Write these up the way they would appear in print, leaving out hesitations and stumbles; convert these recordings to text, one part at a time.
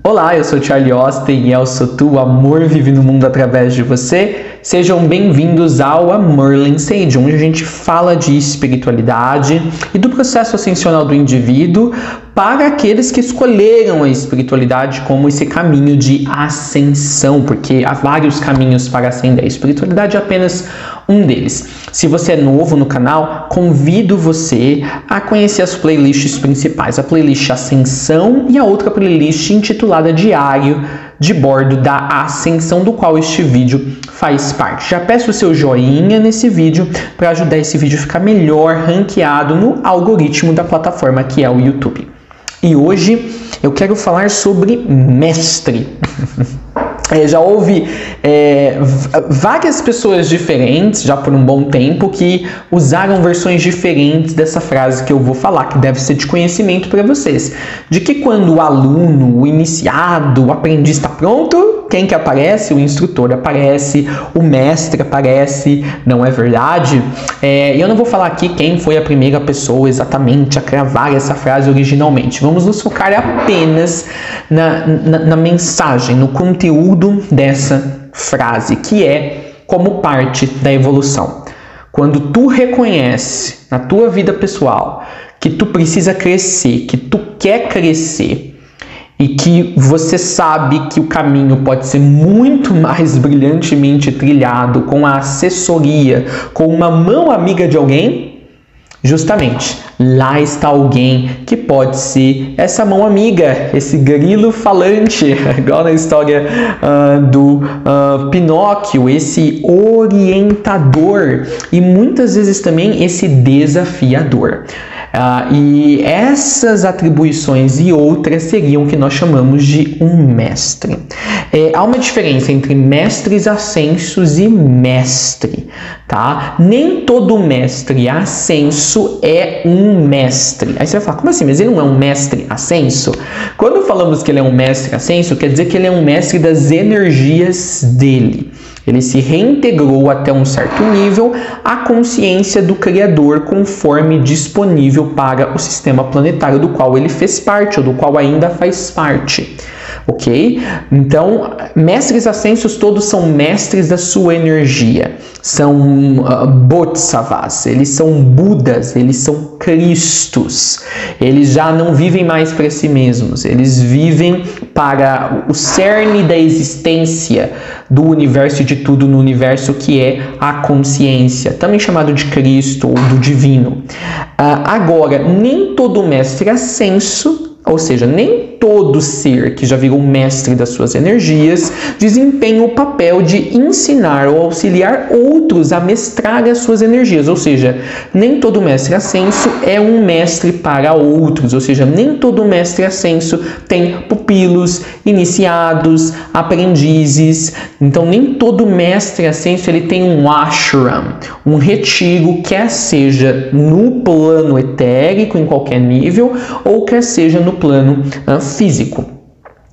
Olá, eu sou Charlie Austin e eu sou tu, o amor vive no mundo através de você. Sejam bem-vindos ao Merlin Sage, onde a gente fala de espiritualidade e do processo ascensional do indivíduo para aqueles que escolheram a espiritualidade como esse caminho de ascensão, porque há vários caminhos para ascender. A espiritualidade é apenas um deles. Se você é novo no canal, convido você a conhecer as playlists principais, a playlist Ascensão e a outra playlist intitulada Diário de Bordo da Ascensão, do qual este vídeo faz parte. Já peço o seu joinha nesse vídeo para ajudar esse vídeo a ficar melhor ranqueado no algoritmo da plataforma que é o YouTube. E hoje eu quero falar sobre mestre. Já houve várias pessoas diferentes, já por um bom tempo, que usaram versões diferentes dessa frase que eu vou falar, que deve ser de conhecimento para vocês. De que quando o aluno, o iniciado, o aprendiz está pronto, quem que aparece? O instrutor aparece, o mestre aparece, não é verdade? Eu não vou falar aqui quem foi a primeira pessoa exatamente a cravar essa frase originalmente. Vamos nos focar apenas na mensagem, no conteúdo dessa frase, que é como parte da evolução. Quando tu reconhece na tua vida pessoal que tu precisa crescer, que tu quer crescer, e que você sabe que o caminho pode ser muito mais brilhantemente trilhado com a assessoria, com uma mão amiga de alguém, justamente, lá está alguém que pode ser essa mão amiga, esse grilo falante, igual na história do Pinóquio, esse orientador e muitas vezes também esse desafiador. E essas atribuições e outras seriam o que nós chamamos de um mestre. Há uma diferença entre mestres ascensos e mestre, tá? Nem todo mestre ascenso é um mestre. Aí você vai falar, como assim? Mas ele não é um mestre ascenso? Quando falamos que ele é um mestre ascenso, quer dizer que ele é um mestre das energias dele. Ele se reintegrou até um certo nível à consciência do Criador conforme disponível para o sistema planetário do qual ele fez parte ou do qual ainda faz parte. Ok? Então, mestres ascensos todos são mestres da sua energia. São bodhisattvas, eles são budas, eles são cristos. Eles já não vivem mais para si mesmos, eles vivem para o cerne da existência do universo e de tudo no universo, que é a consciência, também chamado de Cristo ou do divino. Agora, nem todo mestre ascenso, ou seja, nem todo ser que já virou mestre das suas energias desempenha o papel de ensinar ou auxiliar outros a mestrar as suas energias. Ou seja, nem todo mestre ascenso é um mestre para outros. Ou seja, nem todo mestre ascenso tem pupilos, iniciados, aprendizes. Então, nem todo mestre ascenso ele tem um ashram, um retiro, quer seja no plano etérico, em qualquer nível, ou quer seja no plano físico.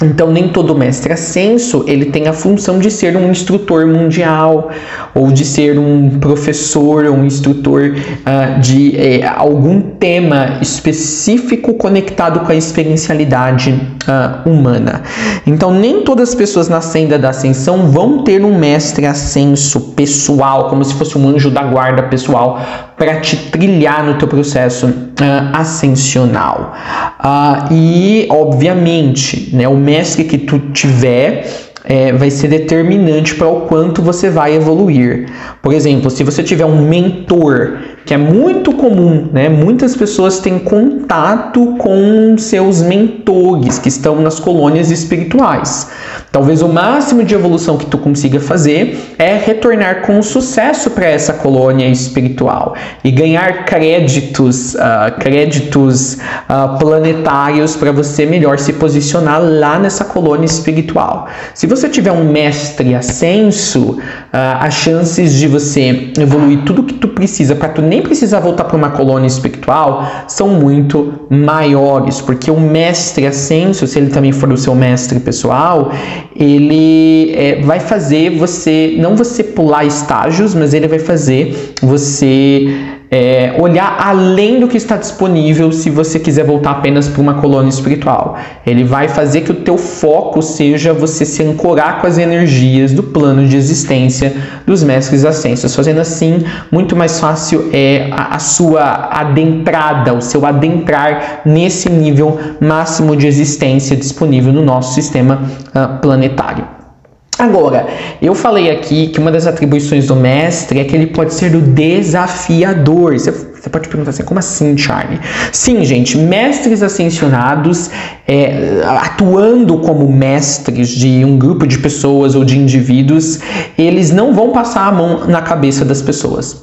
Então, nem todo mestre ascenso ele tem a função de ser um instrutor mundial ou de ser um professor ou um instrutor de algum tema específico conectado com a experiencialidade humana. Então, nem todas as pessoas na senda da ascensão vão ter um mestre ascenso pessoal, como se fosse um anjo da guarda pessoal para te trilhar no teu processo ascensional. E, obviamente, né, o mestre que tu tiver vai ser determinante para o quanto você vai evoluir. Por exemplo, se você tiver um mentor, que é muito comum, né? Muitas pessoas têm contato com seus mentores que estão nas colônias espirituais. Talvez o máximo de evolução que tu consiga fazer é retornar com sucesso para essa colônia espiritual e ganhar créditos planetários para você melhor se posicionar lá nessa colônia espiritual. Se você tiver um mestre ascenso, as chances de você evoluir tudo que tu precisa para tu nem precisar voltar para uma colônia espiritual são muito maiores, porque o mestre ascenso, se ele também for o seu mestre pessoal, ele vai fazer você, não você pular estágios, mas ele vai fazer você olhar além do que está disponível se você quiser voltar apenas para uma colônia espiritual. Ele vai fazer que o teu foco seja você se ancorar com as energias do plano de existência dos mestres ascensos, fazendo assim muito mais fácil a sua adentrada, o seu adentrar nesse nível máximo de existência disponível no nosso sistema planetário. Agora, eu falei aqui que uma das atribuições do mestre é que ele pode ser o desafiador. Você pode perguntar assim, como assim, Charlie? Sim, gente, mestres ascensionados, atuando como mestres de um grupo de pessoas ou de indivíduos, eles não vão passar a mão na cabeça das pessoas.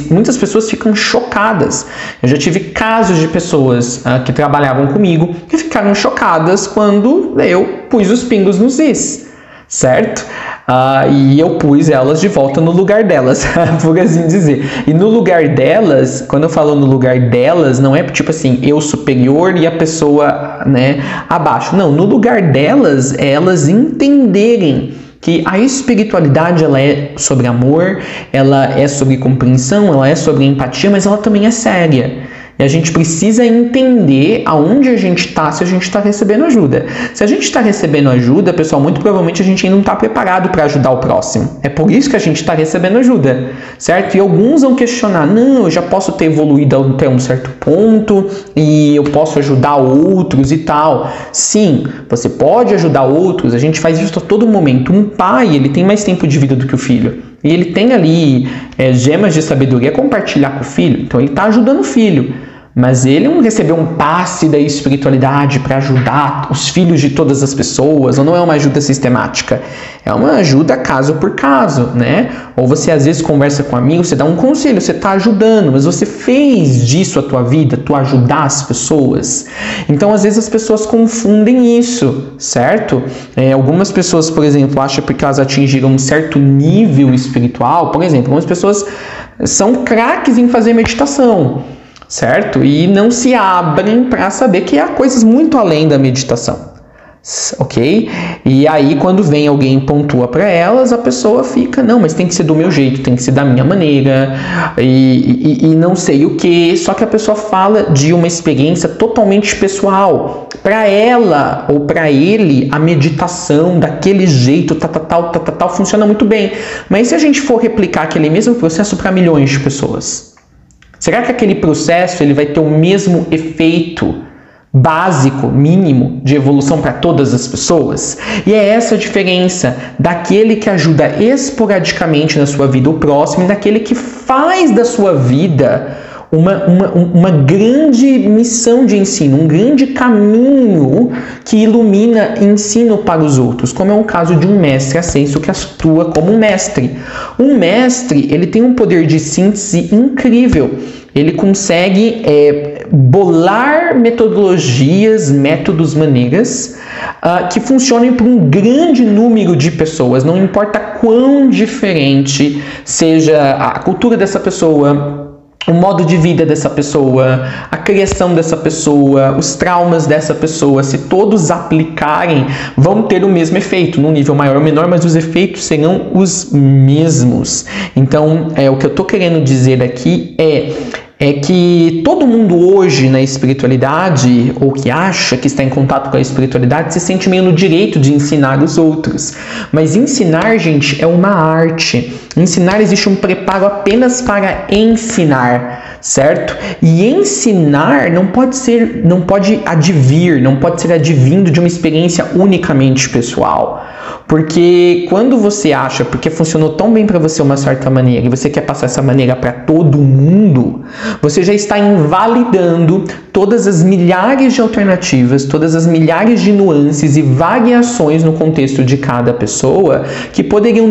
Muitas pessoas ficam chocadas. Eu já tive casos de pessoas que trabalhavam comigo que ficaram chocadas quando eu pus os pingos nos is. Certo? E eu pus elas de volta no lugar delas, por assim dizer. E no lugar delas, quando eu falo no lugar delas, não é tipo assim, eu superior e a pessoa, né, abaixo. Não, no lugar delas, elas entenderem que a espiritualidade, ela é sobre amor, ela é sobre compreensão, ela é sobre empatia, mas ela também é séria. E a gente precisa entender aonde a gente está, se a gente está recebendo ajuda. Se a gente está recebendo ajuda, pessoal, muito provavelmente a gente ainda não está preparado para ajudar o próximo. É por isso que a gente está recebendo ajuda, certo? E alguns vão questionar, não, eu já posso ter evoluído até um certo ponto e eu posso ajudar outros e tal. Sim, você pode ajudar outros, a gente faz isso a todo momento. Um pai, ele tem mais tempo de vida do que o filho. E ele tem ali gemas de sabedoria a compartilhar com o filho. Então ele está ajudando o filho. Mas ele não recebeu um passe da espiritualidade para ajudar os filhos de todas as pessoas, ou não é uma ajuda sistemática, é uma ajuda caso por caso, né? Ou você às vezes conversa com um amigo, você dá um conselho, você está ajudando, mas você fez disso a tua vida, tu ajudar as pessoas. Então às vezes as pessoas confundem isso, certo? Algumas pessoas, por exemplo, acham porque elas atingiram um certo nível espiritual, por exemplo, algumas pessoas são craques em fazer meditação, certo? E não se abrem para saber que há coisas muito além da meditação, ok? E aí quando vem alguém e pontua para elas, a pessoa fica, não, mas tem que ser do meu jeito, tem que ser da minha maneira, e não sei o que. Só que a pessoa fala de uma experiência totalmente pessoal. Para ela ou para ele, a meditação daquele jeito, tal, funciona muito bem. Mas se a gente for replicar aquele mesmo processo para milhões de pessoas, será que aquele processo ele vai ter o mesmo efeito básico, mínimo, de evolução para todas as pessoas? E é essa a diferença daquele que ajuda esporadicamente na sua vida o próximo e daquele que faz da sua vida uma grande missão de ensino, um grande caminho que ilumina ensino para os outros, como é o caso de um mestre ascenso que atua como mestre. Um mestre, ele tem um poder de síntese incrível. Ele consegue bolar metodologias, métodos, maneiras que funcionem para um grande número de pessoas, não importa quão diferente seja a cultura dessa pessoa, o modo de vida dessa pessoa, a criação dessa pessoa, os traumas dessa pessoa. Se todos aplicarem, vão ter o mesmo efeito, num nível maior ou menor, mas os efeitos serão os mesmos. Então, o que eu estou querendo dizer aqui é que todo mundo hoje na espiritualidade, ou que acha que está em contato com a espiritualidade, se sente meio no direito de ensinar os outros. Mas ensinar, gente, é uma arte. Ensinar, existe um preparo apenas para ensinar, certo? E ensinar não pode ser advindo de uma experiência unicamente pessoal. Porque quando você acha, porque funcionou tão bem para você uma certa maneira, e você quer passar essa maneira para todo mundo, você já está invalidando todas as milhares de alternativas, todas as milhares de nuances e variações no contexto de cada pessoa que poderiam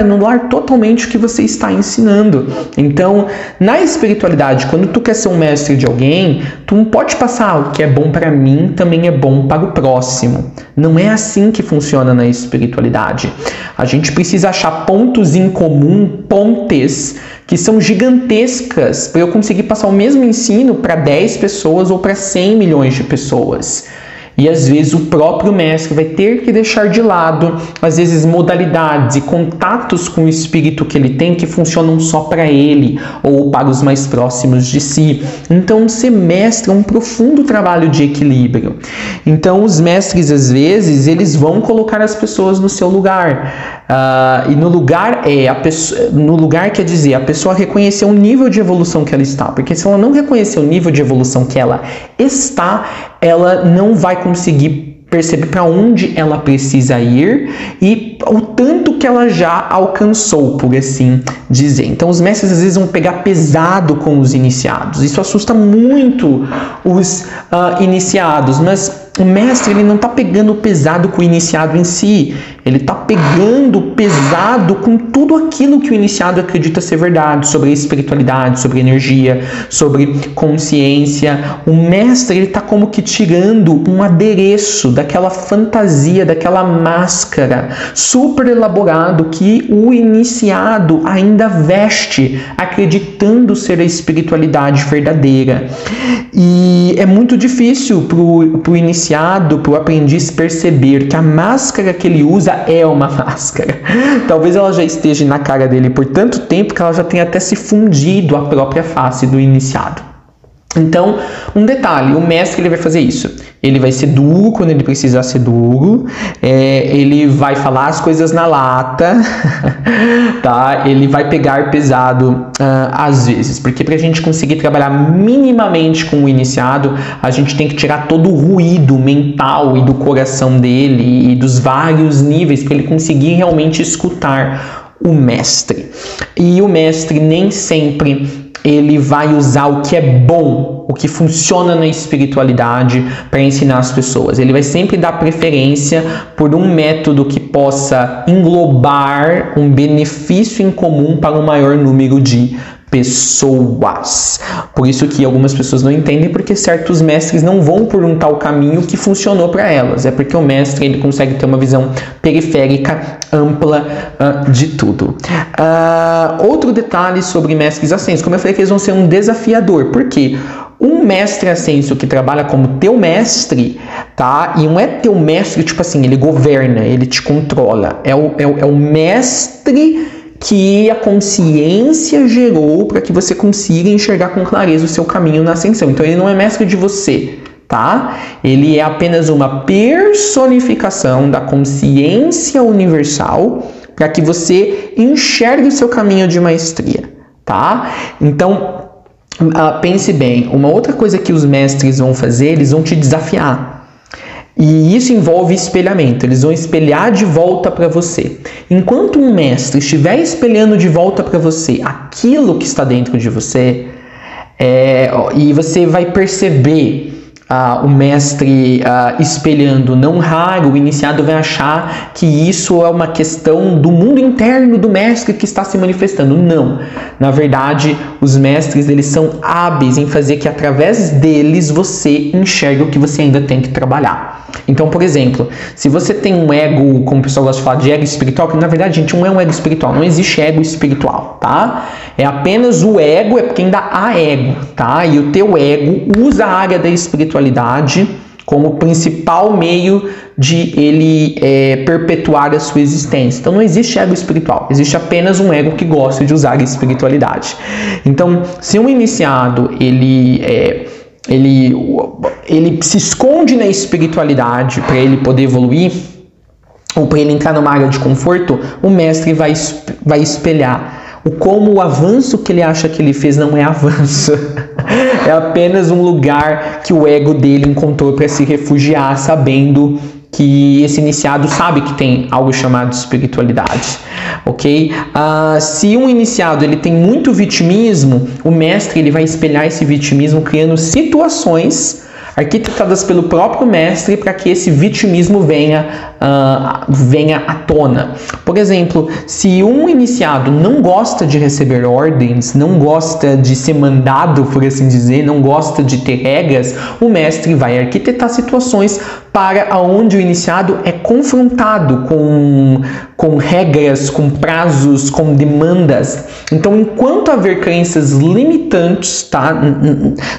anular totalmente o que você está ensinando. Então, na espiritualidade, quando tu quer ser um mestre de alguém, tu não pode passar o que é bom para mim também é bom para o próximo. Não é assim que funciona na espiritualidade. A gente precisa achar pontos em comum, pontes, que são gigantescas para eu conseguir passar o mesmo ensino para 10 pessoas ou para 100 milhões de pessoas. E às vezes o próprio mestre vai ter que deixar de lado, às vezes, modalidades e contatos com o espírito que ele tem que funcionam só para ele ou para os mais próximos de si. Então, ser mestre é um profundo trabalho de equilíbrio. Então, os mestres, às vezes, eles vão colocar as pessoas no seu lugar. E no lugar quer dizer a pessoa reconhecer o nível de evolução que ela está, porque se ela não reconhecer o nível de evolução que ela está, ela não vai conseguir perceber para onde ela precisa ir e o tanto que ela já alcançou, por assim dizer. Então os mestres às vezes vão pegar pesado com os iniciados. Isso assusta muito os iniciados, mas o mestre ele não está pegando pesado com o iniciado em si, ele está pegando pesado com tudo aquilo que o iniciado acredita ser verdade, sobre a espiritualidade, sobre energia, sobre consciência. O mestre ele está como que tirando um adereço daquela fantasia, daquela máscara super elaborado que o iniciado ainda veste, acreditando ser a espiritualidade verdadeira. E é muito difícil para o iniciado, para o aprendiz perceber que a máscara que ele usa é uma máscara. Talvez ela já esteja na cara dele por tanto tempo que ela já tenha até se fundido a própria face do iniciado. Então, um detalhe, o mestre ele vai fazer isso. Ele vai ser duro quando ele precisar ser duro, ele vai falar as coisas na lata, tá? Ele vai pegar pesado às vezes, porque para a gente conseguir trabalhar minimamente com o iniciado, a gente tem que tirar todo o ruído mental e do coração dele e dos vários níveis para ele conseguir realmente escutar o mestre. E o mestre nem sempre ele vai usar o que é bom, o que funciona na espiritualidade para ensinar as pessoas. Ele vai sempre dar preferência por um método que possa englobar um benefício em comum para um maior número de pessoas. Por isso que algumas pessoas não entendem porque certos mestres não vão por um tal caminho que funcionou para elas. É porque o mestre ele consegue ter uma visão periférica, ampla de tudo. Outro detalhe sobre mestres ascensos, como eu falei que eles vão ser um desafiador. Por quê? Um mestre ascenso que trabalha como teu mestre, tá? E não é teu mestre, tipo assim, ele governa, ele te controla. É o mestre que a consciência gerou para que você consiga enxergar com clareza o seu caminho na ascensão. Então ele não é mestre de você, tá? Ele é apenas uma personificação da consciência universal para que você enxergue o seu caminho de maestria, tá? Então, pense bem, uma outra coisa que os mestres vão fazer, eles vão te desafiar. E isso envolve espelhamento, eles vão espelhar de volta para você. Enquanto um mestre estiver espelhando de volta para você aquilo que está dentro de você, e você vai perceber o mestre espelhando, não raro, o iniciado vai achar que isso é uma questão do mundo interno do mestre que está se manifestando. Não. Na verdade, os mestres eles são hábeis em fazer que através deles você enxergue o que você ainda tem que trabalhar. Então, por exemplo, se você tem um ego, como o pessoal gosta de falar de ego espiritual, que na verdade, gente, não é um ego espiritual, não existe ego espiritual, tá? É apenas o ego, é porque ainda há ego, tá? E o teu ego usa a área da espiritualidade como principal meio de ele perpetuar a sua existência. Então não existe ego espiritual, existe apenas um ego que gosta de usar a espiritualidade. Então, se um iniciado, ele se esconde na espiritualidade para ele poder evoluir, ou para ele entrar numa área de conforto, o mestre vai espelhar como o avanço que ele acha que ele fez não é avanço. É apenas um lugar que o ego dele encontrou para se refugiar, sabendo que esse iniciado sabe que tem algo chamado espiritualidade, ok? Se um iniciado ele tem muito vitimismo, o mestre ele vai espelhar esse vitimismo criando situações arquitetadas pelo próprio mestre para que esse vitimismo venha à tona. Por exemplo, se um iniciado não gosta de receber ordens, não gosta de ser mandado, por assim dizer, não gosta de ter regras, o mestre vai arquitetar situações para onde o iniciado é confrontado com regras, com prazos, com demandas. Então, enquanto haver crenças limitantes, tá,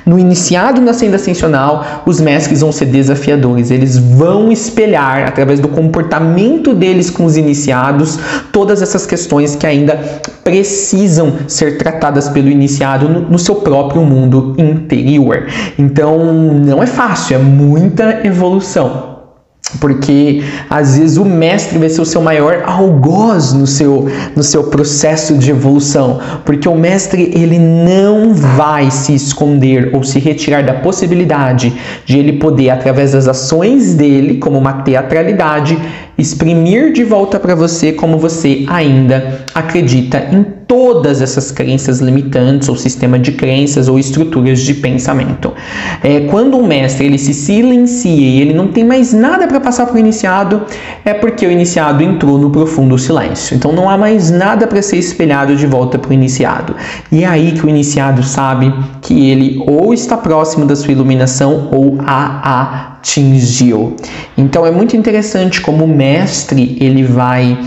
no iniciado na senda ascensional, os mestres vão ser desafiadores. Eles vão espelhar, através do comportamento deles com os iniciados, todas essas questões que ainda precisam ser tratadas pelo iniciado no seu próprio mundo interior. Então, não é fácil, é muita evolução. Porque às vezes o mestre vai ser o seu maior algoz no seu processo de evolução, porque o mestre ele não vai se esconder ou se retirar da possibilidade de ele poder, através das ações dele, como uma teatralidade, exprimir de volta para você como você ainda acredita em todas essas crenças limitantes ou sistema de crenças ou estruturas de pensamento. Quando o mestre ele se silencia e ele não tem mais nada para passar para o iniciado, é porque o iniciado entrou no profundo silêncio. Então não há mais nada para ser espelhado de volta para o iniciado. E é aí que o iniciado sabe que ele ou está próximo da sua iluminação ou a atingiu. Então é muito interessante como o mestre ele vai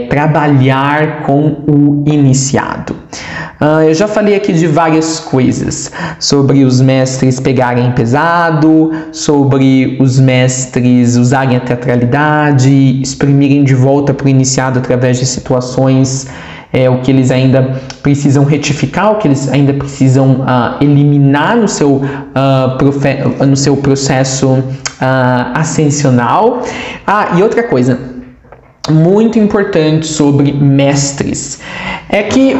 trabalhar com o iniciado. Eu já falei aqui de várias coisas, sobre os mestres pegarem pesado, sobre os mestres usarem a teatralidade, exprimirem de volta para o iniciado através de situações, o que eles ainda precisam retificar, o que eles ainda precisam eliminar no seu processo ascensional. E outra coisa muito importante sobre mestres é que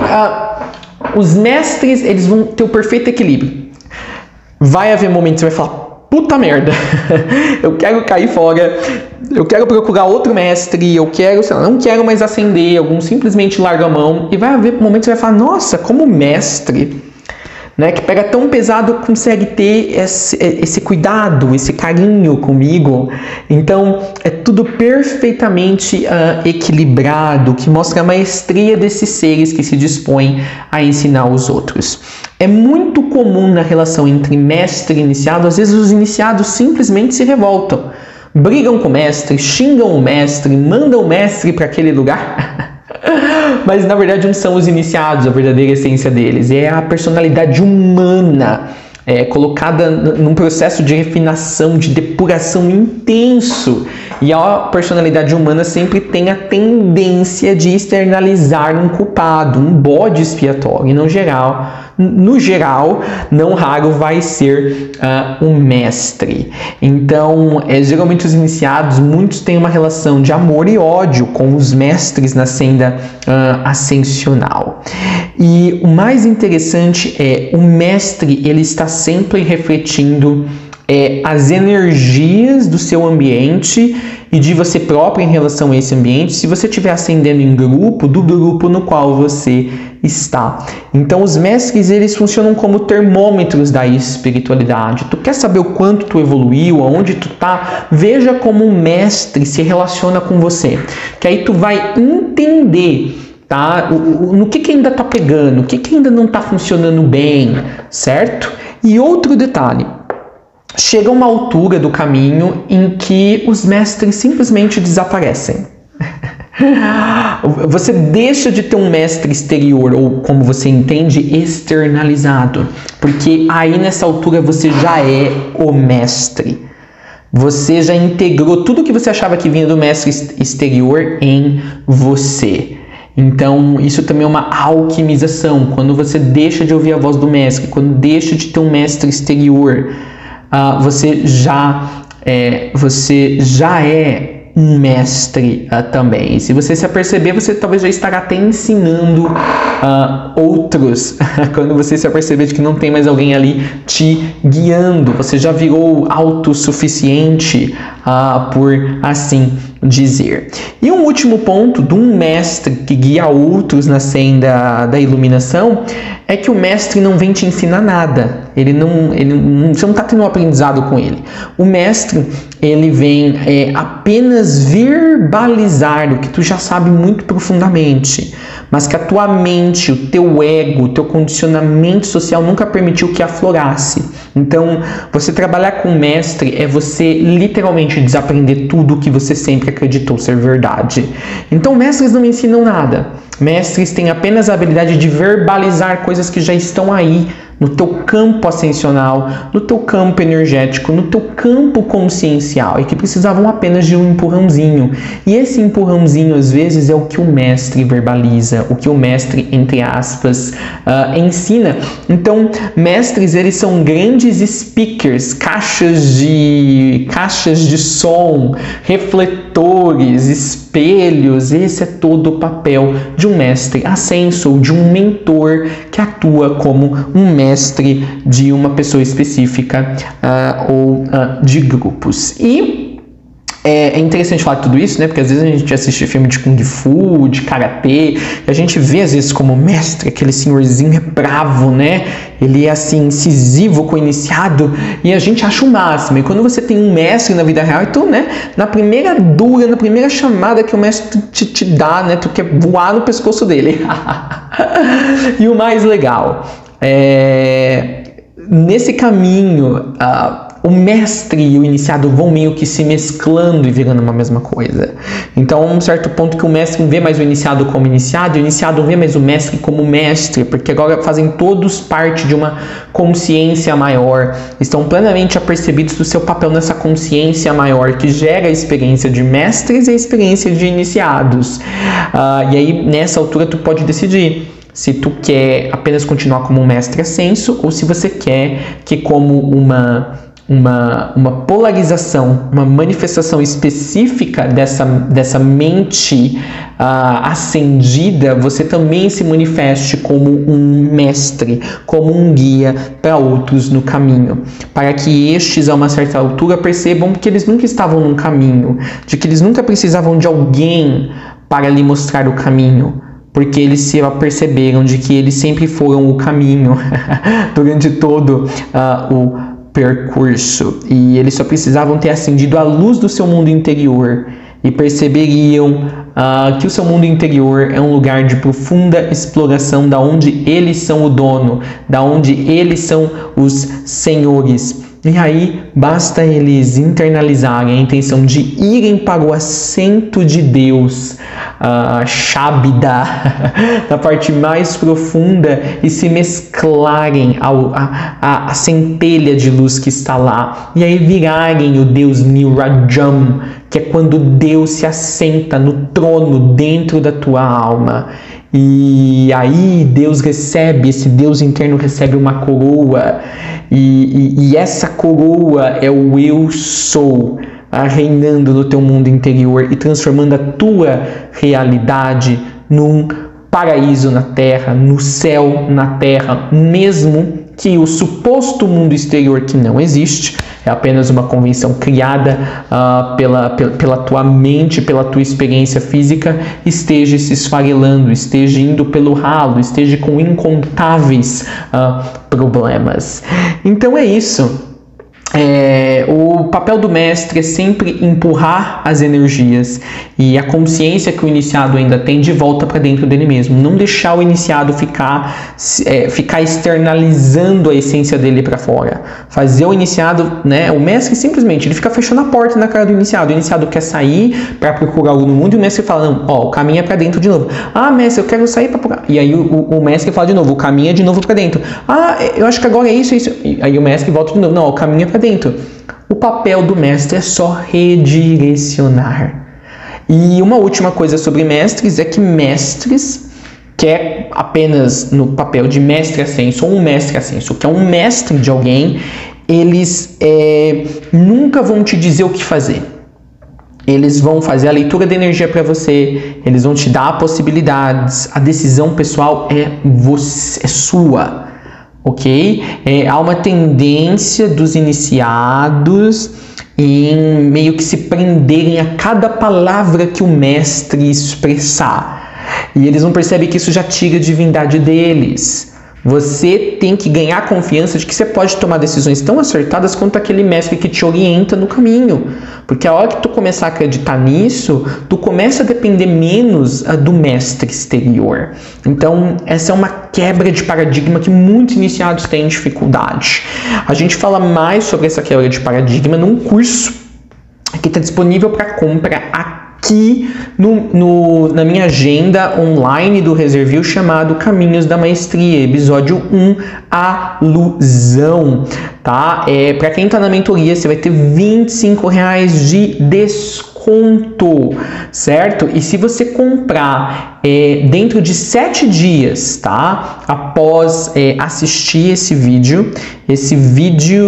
os mestres eles vão ter o perfeito equilíbrio. Vai haver momentos que você vai falar, puta merda, eu quero cair fora, eu quero procurar outro mestre, eu quero, sei lá, não quero mais ascender, alguns simplesmente largam a mão, e vai haver momentos que você vai falar, nossa, como mestre, né, que pega tão pesado, consegue ter esse cuidado, esse carinho comigo. Então, é tudo perfeitamente equilibrado, que mostra a maestria desses seres que se dispõem a ensinar os outros. É muito comum na relação entre mestre e iniciado, às vezes os iniciados simplesmente se revoltam, brigam com o mestre, xingam o mestre, mandam o mestre para aquele lugar. Mas na verdade não são os iniciados a verdadeira essência deles, é a personalidade humana colocada num processo de refinação, de depuração intenso. E a personalidade humana sempre tem a tendência de externalizar um culpado, um bode expiatório. E no geral, não raro vai ser um mestre. Então, geralmente os iniciados, muitos têm uma relação de amor e ódio com os mestres na senda ascensional. E o mais interessante é, o mestre ele está sempre refletindo as energias do seu ambiente e de você próprio em relação a esse ambiente, se você estiver ascendendo em grupo, do grupo no qual você está. Então os mestres eles funcionam como termômetros da espiritualidade. Tu quer saber o quanto tu evoluiu, aonde tu tá? Veja como um mestre se relaciona com você, que aí tu vai entender, tá? No que ainda tá pegando, o que ainda não tá funcionando bem, certo? E outro detalhe, chega uma altura do caminho em que os mestres simplesmente desaparecem. Você deixa de ter um mestre exterior, ou como você entende, externalizado. Porque aí nessa altura você já é o mestre. Você já integrou tudo que você achava que vinha do mestre exterior em você. Então, isso também é uma alquimização. Quando você deixa de ouvir a voz do mestre, quando deixa de ter um mestre exterior, você já é um mestre também. E se você se aperceber, você talvez já estará até ensinando outros. Quando você se aperceber de que não tem mais alguém ali te guiando, você já virou autossuficiente por assim dizer. E um último ponto de um mestre que guia outros na senda da iluminação é que o mestre não vem te ensinar nada. Você não está tendo um aprendizado com ele. O mestre, ele vem apenas verbalizar o que tu já sabe muito profundamente, mas que a tua mente, o teu ego, o teu condicionamento social nunca permitiu que aflorasse. Então, você trabalhar com o mestre é você literalmente desaprender tudo o que você sempre acreditou ser verdade. Então, mestres não ensinam nada. Mestres têm apenas a habilidade de verbalizar coisas que já estão aí, no teu campo ascensional, no teu campo energético, no teu campo consciencial, e que precisavam apenas de um empurrãozinho. E esse empurrãozinho, às vezes, é o que o mestre verbaliza, o que o mestre, entre aspas, ensina. Então, mestres, eles são grandes speakers, caixas de som, refletores, espelhos. Esse é todo o papel de um mestre ascenso, ou de um mentor que atua como um mestre de uma pessoa específica ou de grupos. E é interessante falar tudo isso, né? Porque às vezes a gente assiste filme de Kung Fu, de Karatê, e a gente vê às vezes como mestre, aquele senhorzinho é bravo, né? Ele é assim, incisivo com o iniciado, e a gente acha o máximo. E quando você tem um mestre na vida real, então, né? Na primeira dura, na primeira chamada que o mestre te dá, né? Tu quer voar no pescoço dele. E o mais legal, nesse caminho, o mestre e o iniciado vão meio que se mesclando e virando uma mesma coisa. Então, a um certo ponto que o mestre não vê mais o iniciado como iniciado, e o iniciado não vê mais o mestre como mestre, porque agora fazem todos parte de uma consciência maior, estão plenamente apercebidos do seu papel nessa consciência maior, que gera a experiência de mestres e a experiência de iniciados. E aí, nessa altura, tu pode decidir se tu quer apenas continuar como um mestre ascenso, ou se você quer que, como uma polarização, uma manifestação específica dessa mente acendida, você também se manifeste como um mestre, como um guia para outros no caminho, para que estes, a uma certa altura, percebam que eles nunca estavam num caminho, de que eles nunca precisavam de alguém para lhe mostrar o caminho, porque eles se aperceberam de que eles sempre foram o caminho durante todo o percurso, e eles só precisavam ter acendido a luz do seu mundo interior e perceberiam que o seu mundo interior é um lugar de profunda exploração, da onde eles são o dono, da onde eles são os senhores. E aí basta eles internalizarem a intenção de irem para o assento de Deus, Shabda, na parte mais profunda, e se mesclarem à centelha de luz que está lá. E aí virarem o Deus Nirajam, que é quando Deus se assenta no trono dentro da tua alma. E aí Deus recebe, esse Deus interno recebe uma coroa, e essa coroa é o Eu Sou, reinando no teu mundo interior e transformando a tua realidade num paraíso na Terra, no céu na Terra, mesmo que o suposto mundo exterior, que não existe, é apenas uma convenção criada pela tua mente, pela tua experiência física, esteja se esfarelando, esteja indo pelo ralo, esteja com incontáveis problemas. Então é isso. O papel do mestre é sempre empurrar as energias e a consciência que o iniciado ainda tem de volta para dentro dele mesmo. Não deixar o iniciado ficar externalizando a essência dele para fora. Fazer o iniciado, né? O mestre simplesmente ele fica fechando a porta na cara do iniciado. O iniciado quer sair para procurar algo no mundo e o mestre fala: não, o caminho é para dentro de novo. Mestre, eu quero sair para procurar. E aí o mestre fala de novo: o caminho é de novo para dentro. Eu acho que agora é isso. E aí o mestre volta de novo: não, o caminho é para dentro. O papel do mestre é só redirecionar. E uma última coisa sobre mestres é que mestres, que é apenas no papel de mestre ascenso ou um mestre ascenso, que é um mestre de alguém, eles nunca vão te dizer o que fazer. Eles vão fazer a leitura da energia para você, eles vão te dar possibilidades, a decisão pessoal é sua. Ok? Há uma tendência dos iniciados em meio que se prenderem a cada palavra que o mestre expressar. E eles não percebem que isso já tira a divindade deles. Você tem que ganhar a confiança de que você pode tomar decisões tão acertadas quanto aquele mestre que te orienta no caminho. Porque a hora que tu começar a acreditar nisso, tu começa a depender menos do mestre exterior. Então, essa é uma quebra de paradigma que muitos iniciados têm dificuldade. A gente fala mais sobre essa quebra de paradigma num curso que está disponível para compra aqui na minha agenda online do Reservil, chamado Caminhos da Maestria, episódio 1, Alusão, tá? Para quem tá na mentoria, você vai ter R$25 de desconto, certo? E se você comprar dentro de 7 dias, tá? Após assistir esse vídeo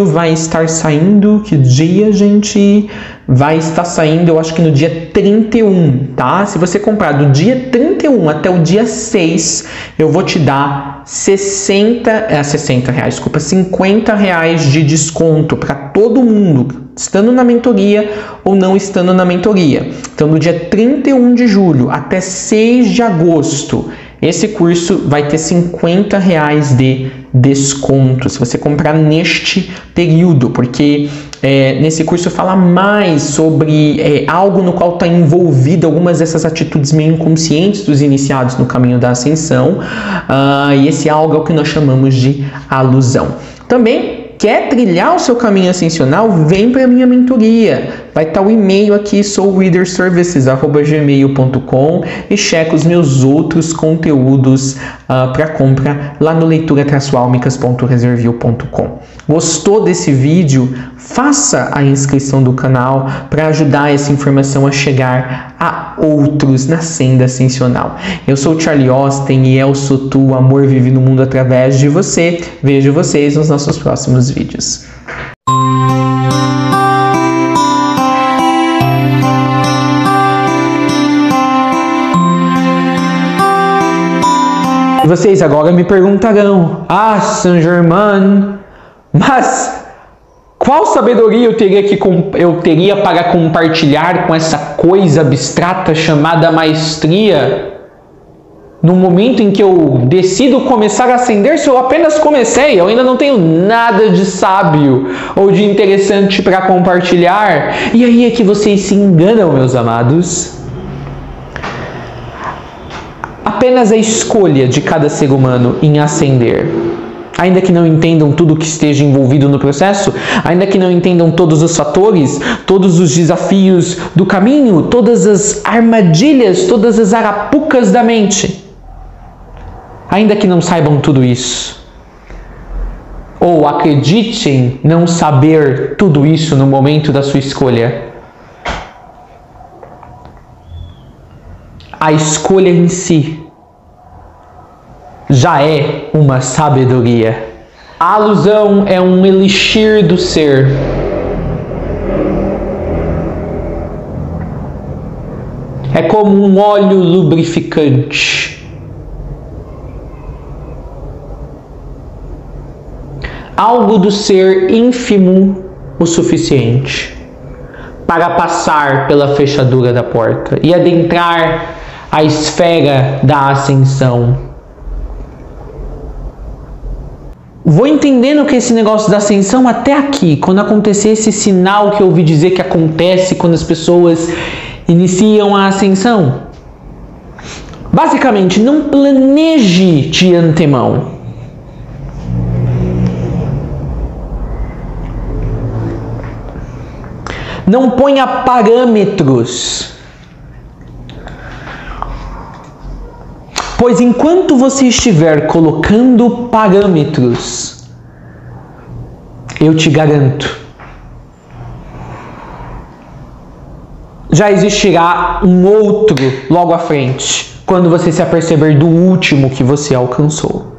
vai estar saindo, que dia, gente? Vai estar saindo, eu acho que no dia 31, tá? Se você comprar do dia 31 até o dia 6, eu vou te dar R$50 de desconto para todo mundo, estando na mentoria ou não estando na mentoria. Então, do dia 31 de julho até 6 de agosto, esse curso vai ter R$50 de desconto, se você comprar neste período, porque nesse curso fala mais sobre algo no qual está envolvido algumas dessas atitudes meio inconscientes dos iniciados no caminho da ascensão, e esse algo é o que nós chamamos de alusão. Também quer trilhar o seu caminho ascensional? Vem para a minha mentoria. Vai estar o e-mail aqui, soulreaderservices@gmail.com, e checa os meus outros conteúdos para compra lá no leitura-almicas.reservil.com. Gostou desse vídeo? Faça a inscrição do canal para ajudar essa informação a chegar a outros na senda ascensional. Eu sou o Charlie Austin e eu sou tu, o amor vive no mundo através de você. Vejo vocês nos nossos próximos vídeos. E vocês agora me perguntarão: Saint-Germain, mas qual sabedoria eu teria para compartilhar com essa coisa abstrata chamada maestria no momento em que eu decido começar a ascender, se eu apenas comecei? Eu ainda não tenho nada de sábio ou de interessante para compartilhar. E aí é que vocês se enganam, meus amados. Apenas a escolha de cada ser humano em ascender, ainda que não entendam tudo que esteja envolvido no processo, ainda que não entendam todos os fatores, todos os desafios do caminho, todas as armadilhas, todas as arapucas da mente, ainda que não saibam tudo isso, ou acreditem não saber tudo isso no momento da sua escolha, a escolha em si já é uma sabedoria. A alusão é um elixir do ser. É como um óleo lubrificante. Algo do ser ínfimo o suficiente para passar pela fechadura da porta e adentrar a esfera da ascensão. Vou entendendo que esse negócio da ascensão até aqui, quando acontecer esse sinal que eu ouvi dizer que acontece quando as pessoas iniciam a ascensão. Basicamente, não planeje de antemão. Não ponha parâmetros. Pois enquanto você estiver colocando parâmetros, eu te garanto, já existirá um outro logo à frente, quando você se aperceber do último que você alcançou.